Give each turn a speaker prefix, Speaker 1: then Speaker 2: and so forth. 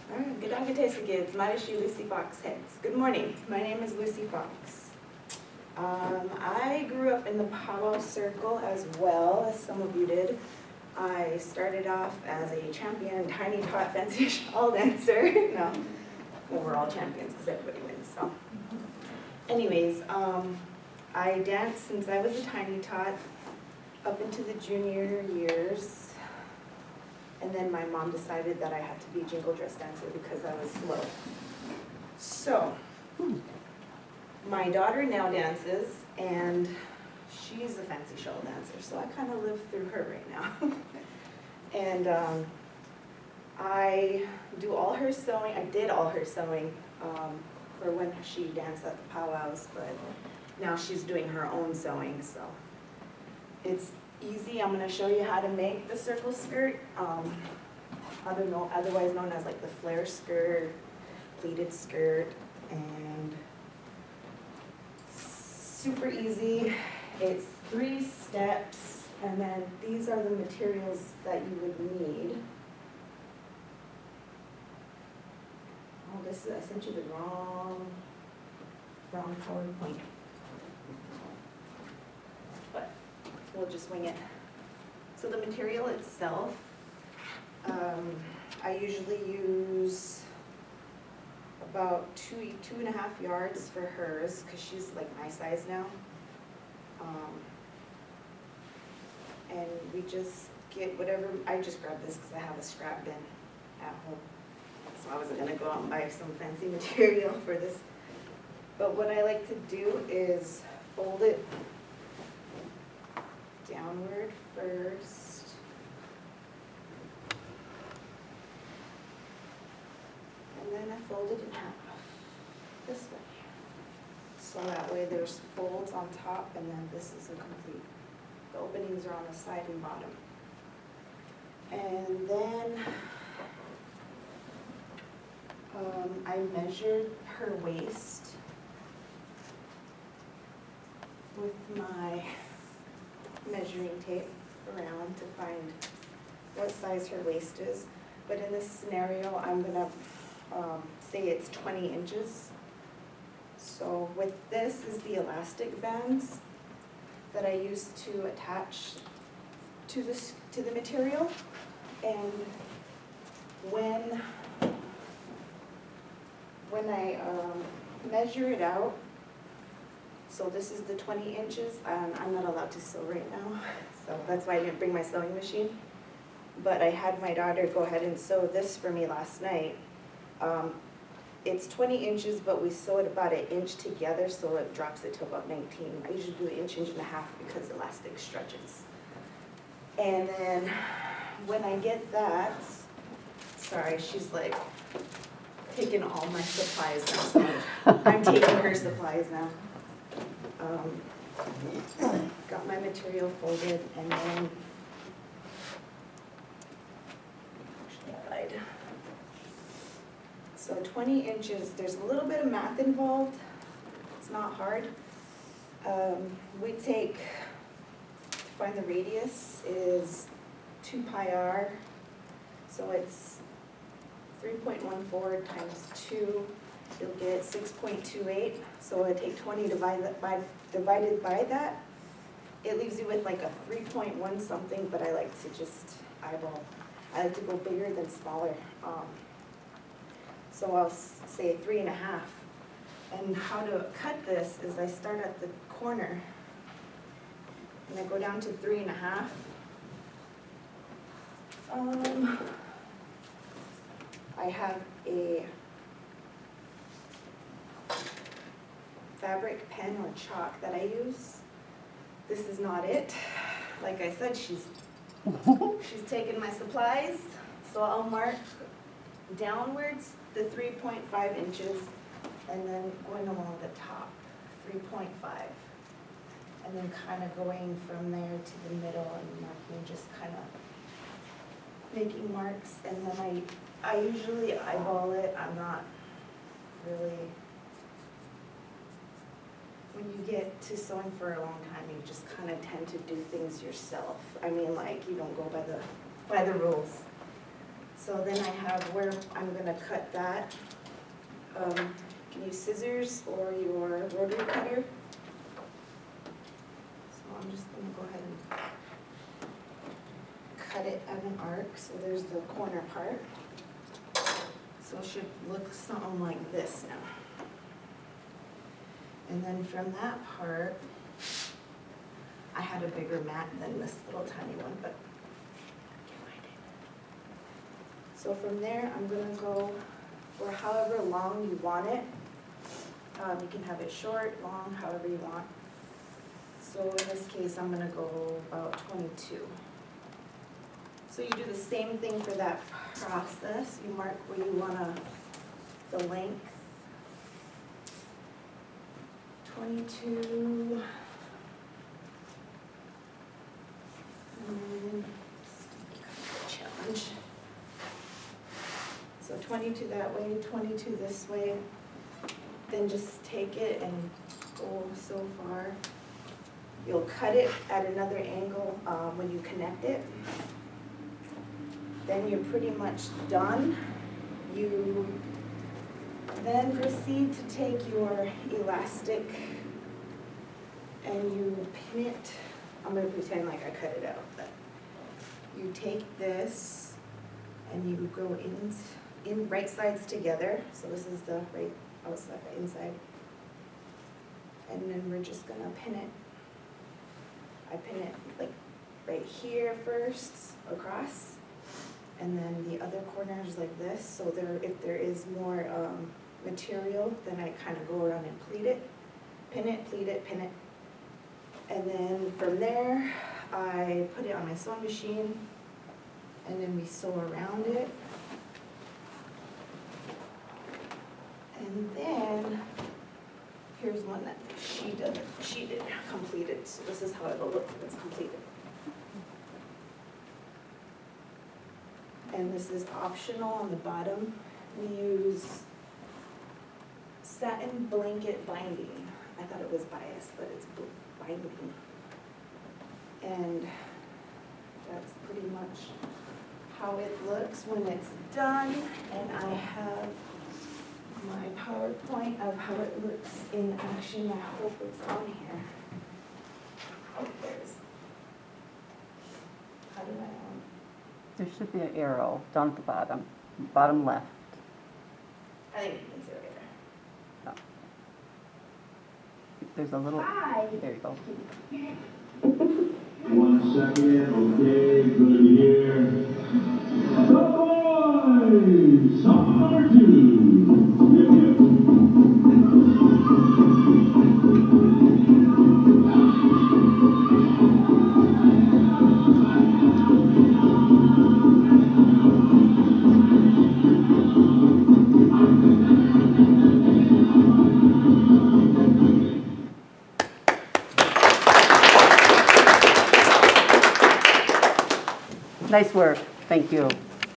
Speaker 1: Alright, Gedagitesigids, Marishi Lucy Fox Heads. Good morning, my name is Lucy Fox. I grew up in the powwow circle as well as some of you did. I started off as a champion tiny tot fancy shawl dancer. No, well, we're all champions because everybody wins, so. Anyways, I danced since I was a tiny tot up into the junior years. And then my mom decided that I had to be jingle dress dancer because I was slow. So, my daughter now dances, and she's a fancy shawl dancer, so I kind of live through her right now. And I do all her sewing. I did all her sewing for when she danced at the powwows, but now she's doing her own sewing, so it's easy. I'm going to show you how to make the circle skirt, otherwise known as like the flare skirt, pleated skirt, and super easy. It's 3 steps, and then these are the materials that you would need. Oh, I sent you the wrong PowerPoint. But we'll just wing it. So the material itself, I usually use about 2.5 yards for hers because she's like my size now. And we just get whatever, I just grabbed this because I have a scrap bin at home. So I wasn't gonna go out and buy some fancy material for this. But what I like to do is fold it downward first. And then I fold it in half, this way. So that way there's folds on top, and then this is a complete, the openings are on the side and bottom. And then I measured her waist with my measuring tape around to find what size her waist is. But in this scenario, I'm gonna say it's 20 inches. So with this is the elastic bands that I use to attach to the material. And when I measure it out, so this is the 20 inches, and I'm not allowed to sew right now, so that's why I didn't bring my sewing machine. But I had my daughter go ahead and sew this for me last night. It's 20 inches, but we sew it about 1 inch together, so it drops it to about 19. I usually do 1.5 inches because elastic stretches. And then when I get that, sorry, she's like taking all my supplies now, so I'm taking her supplies now. Got my material folded, and then so 20 inches, there's a little bit of math involved. It's not hard. We take, to find the radius is 2 pi r, so it's 3.14 times 2, you'll get 6.28. So I take 20 divided by that. It leaves you with like a 3.1 something, but I like to just eyeball. I like to go bigger than smaller. So I'll say 3.5. And how to cut this is I start at the corner and I go down to 3.5. I have a fabric pen or chalk that I use. This is not it. Like I said, she's taken my supplies, so I'll mark downwards the 3.5 inches, and then going along the top, 3.5. And then kind of going from there to the middle and marking, just kind of making marks. And then I usually eyeball it. I'm not really, when you get to sewing for a long time, you just kind of tend to do things yourself. I mean, like, you don't go by the rules. So then I have where I'm gonna cut that. You can use scissors or your rotary cutter. So I'm just gonna go ahead and cut it at an arc. So there's the corner part. So it should look something like this now. And then from that part, I had a bigger mat than this little tiny one, but I can't find it. So from there, I'm gonna go for however long you want it. You can have it short, long, however you want. So in this case, I'm gonna go about 22. So you do the same thing for that process. You mark where you wanna, the length. 22. Challenge. So 22 that way, 22 this way. Then just take it and go so far. You'll cut it at another angle when you connect it. Then you're pretty much done. You then proceed to take your elastic and you pin it. I'm gonna pretend like I cut it out, but you take this and you go in right sides together. So this is the right outside, the inside. And then we're just gonna pin it. I pin it like right here first, across. And then the other corner is like this. So if there is more material, then I kind of go around and pleat it, pin it, pleat it, pin it. And then from there, I put it on my sewing machine, and then we sew around it. And then, here's one that she did completed, so this is how it'll look when it's completed. And this is optional on the bottom. We use satin blanket binding. I thought it was bias, but it's binding. And that's pretty much how it looks when it's done. And I have my PowerPoint of how it looks in action. I hope it's on here. Oh, there's. How do I?
Speaker 2: There should be an arrow down at the bottom left.
Speaker 1: I think you can see it right there.
Speaker 2: There's a little,
Speaker 1: Hi.
Speaker 2: there you go.
Speaker 3: 1 second, okay, good here. The boys, song number 2.
Speaker 2: Nice work, thank you.